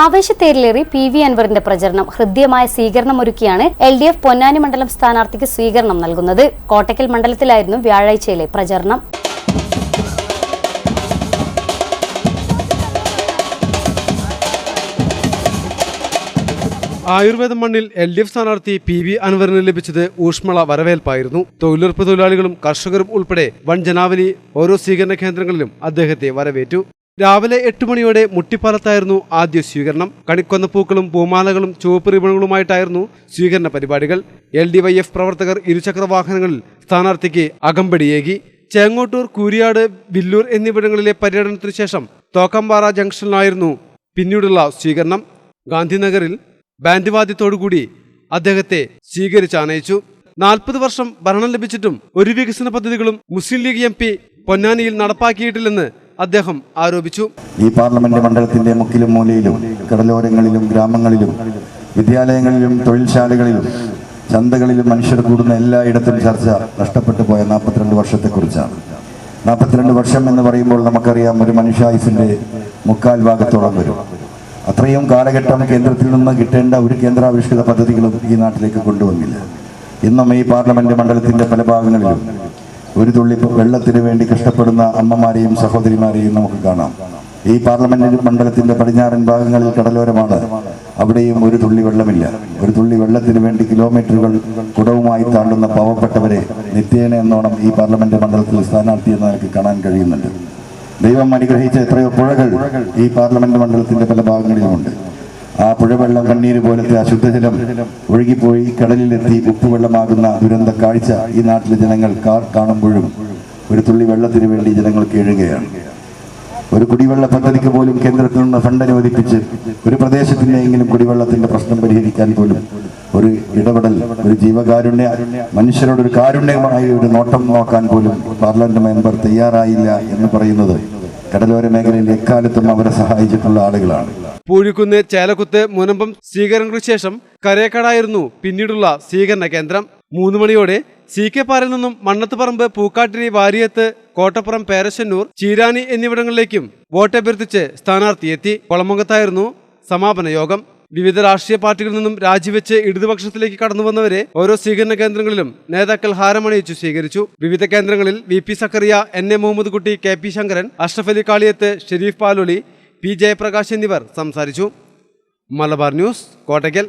ആവേശത്തേരിലേറി PV അൻവറിന്റെ പ്രചരണം. ഹൃദ്യമായ സ്വീകരണമൊരുക്കിയാണ് LDF പൊന്നാനി മണ്ഡലം സ്ഥാനാർത്ഥിക്ക് സ്വീകരണം നൽകുന്നത്. കോട്ടക്കൽ മണ്ഡലത്തിലായിരുന്നു വ്യാഴാഴ്ചയിലെ പ്രചരണം. ആയുർവേദ മണ്ണിൽ LDF സ്ഥാനാർത്ഥി PV അൻവറിന് ലഭിച്ചത് ഊഷ്മള വരവേൽപ്പായിരുന്നു. തൊഴിലുറപ്പ് തൊഴിലാളികളും കർഷകരും ഉൾപ്പെടെ വൻ ജനാവലി ഓരോ സ്വീകരണ കേന്ദ്രങ്ങളിലും അദ്ദേഹത്തെ വരവേറ്റു. രാവിലെ 8 മണിയോടെ മുട്ടിപ്പാലത്തായിരുന്നു ആദ്യ സ്വീകരണം. കണിക്കൊന്ന പൂക്കളും പൂമാലകളും ചുവപ്പ് റിബണുകളുമായിട്ടായിരുന്നു സ്വീകരണ പരിപാടികൾ. LDYF പ്രവർത്തകർ ഇരുചക്ര വാഹനങ്ങളിൽ സ്ഥാനാർത്ഥിക്ക് അകമ്പടിയേകി. ചേങ്ങോട്ടൂർ, കൂരിയാട്, വില്ലൂർ എന്നിവിടങ്ങളിലെ പര്യടനത്തിനു ശേഷം തോക്കമ്പാറ ജംഗ്ഷനിലായിരുന്നു പിന്നീടുള്ള സ്വീകരണം. ഗാന്ധിനഗറിൽ ബാൻഡ് വാദ്യത്തോടുകൂടി അദ്ദേഹത്തെ സ്വീകരിച്ചാനയിച്ചു. 40 വർഷം ഭരണം ലഭിച്ചിട്ടും ഒരു വികസന പദ്ധതികളും മുസ്ലിം ലീഗ് MP പൊന്നാനിയിൽ നടപ്പാക്കിയിട്ടില്ലെന്ന് അദ്ദേഹം ആരോപിച്ചു. ഈ പാർലമെന്റ് മണ്ഡലത്തിന്റെ മുക്കിലും മൂലയിലും കടലോരങ്ങളിലും ഗ്രാമങ്ങളിലും വിദ്യാലയങ്ങളിലും തൊഴിൽശാലകളിലും ചന്തകളിലും മനുഷ്യർ കൂടുന്ന എല്ലായിടത്തും ചർച്ച നഷ്ടപ്പെട്ടു പോയ 42 വർഷത്തെക്കുറിച്ചാണ്. 42 വർഷം എന്ന് പറയുമ്പോൾ നമുക്കറിയാം, ഒരു മനുഷ്യായുസിന്റെ 3/4 ഭാഗത്തോളം വരും. അത്രയും കാലഘട്ടം കേന്ദ്രത്തിൽ നിന്ന് കിട്ടേണ്ട ഒരു കേന്ദ്രാവിഷ്കൃത പദ്ധതികളും ഈ നാട്ടിലേക്ക് കൊണ്ടുവന്നില്ല. ഇന്നും ഈ പാർലമെന്റ് മണ്ഡലത്തിന്റെ പല ഭാഗങ്ങളിലും ഒരു തുള്ളി വെള്ളത്തിന് വേണ്ടി കഷ്ടപ്പെടുന്ന അമ്മമാരെയും സഹോദരിമാരെയും നമുക്ക് കാണാം. ഈ പാർലമെന്റ് മണ്ഡലത്തിന്റെ പടിഞ്ഞാറൻ ഭാഗങ്ങളിൽ കടലോരമാണ്. അവിടെയും ഒരു തുള്ളി വെള്ളമില്ല. ഒരു തുള്ളി വെള്ളത്തിന് വേണ്ടി കിലോമീറ്ററുകൾ കുടവുമായി താണ്ടുന്ന പാവപ്പെട്ടവരെ നിത്യേന എന്നോണം ഈ പാർലമെന്റ് മണ്ഡലത്തിൽ സ്ഥാനാർത്ഥി എന്ന് എനിക്ക് കാണാൻ കഴിയുന്നുണ്ട്. ദൈവം അനുഗ്രഹിച്ച എത്രയോ പുഴകൾ ഈ പാർലമെന്റ് മണ്ഡലത്തിന്റെ പല ഭാഗങ്ങളിലുമുണ്ട്. ആ പുഴവെള്ളം കണ്ണീര് പോലത്തെ അശുദ്ധജലം ഒഴുകിപ്പോയി കടലിലെത്തി ഉപ്പുവെള്ളമാകുന്ന ദുരന്ത കാഴ്ച ഈ നാട്ടിലെ ജനങ്ങൾ കാണുമ്പോഴും ഒരു തുള്ളി വെള്ളത്തിന് വേണ്ടി ജനങ്ങൾ കേഴുകയാണ്. ഒരു കുടിവെള്ള പദ്ധതിക്ക് പോലും കേന്ദ്രത്തിൽ നിന്ന് ഫണ്ട് അനുവദിപ്പിച്ച് ഒരു പ്രദേശത്തിൻ്റെയെങ്കിലും കുടിവെള്ളത്തിന്റെ പ്രശ്നം പരിഹരിക്കാൻ പോലും ഒരു ഇടപെടൽ, ഒരു ജീവകാരുണ്യ, മനുഷ്യരോടൊരു കാരുണ്യമായി ഒരു നോട്ടം നോക്കാൻ പോലും പാർലമെന്റ് മെമ്പർ തയ്യാറായില്ല എന്ന് പറയുന്നത് കടലോര മേഖലയിൽ എക്കാലത്തും അവരെ സഹായിച്ചിട്ടുള്ള ആളുകളാണ്. പൂഴിക്കുന്ന്, ചേലക്കുത്ത്, മുനമ്പം സ്വീകരണങ്ങൾക്ക് ശേഷം കരേക്കാടായിരുന്നു പിന്നീടുള്ള സ്വീകരണ കേന്ദ്രം. 3 മണിയോടെ CK പാറയിൽ നിന്നും മണ്ണത്തുപറമ്പ്, പൂക്കാട്ടിരി, വാരിയത്ത്, കോട്ടപ്പുറം, പേരശ്ശന്നൂർ, ചീരാനി എന്നിവിടങ്ങളിലേക്കും വോട്ടഭ്യർത്ഥിച്ച് സ്ഥാനാർത്ഥിയെത്തി. കൊളമംഗത്തായിരുന്നു സമാപന യോഗം. വിവിധ രാഷ്ട്രീയ പാർട്ടികളിൽ നിന്നും രാജിവെച്ച് ഇടതുപക്ഷത്തിലേക്ക് കടന്നുവന്നവരെ ഓരോ സ്വീകരണ കേന്ദ്രങ്ങളിലും നേതാക്കൾ ഹാരമണിയിച്ചു സ്വീകരിച്ചു. വിവിധ കേന്ദ്രങ്ങളിൽ VP സക്കറിയ, NA മുഹമ്മദ് കുട്ടി, KP ശങ്കരൻ, അഷ്റഫ് അലി കാളിയത്ത്, ഷെരീഫ് പാലോളി, P ജയപ്രകാശ് എന്നിവർ സംസാരിച്ചു. മലബാർ ന്യൂസ്, കോട്ടയ്ക്കൽ.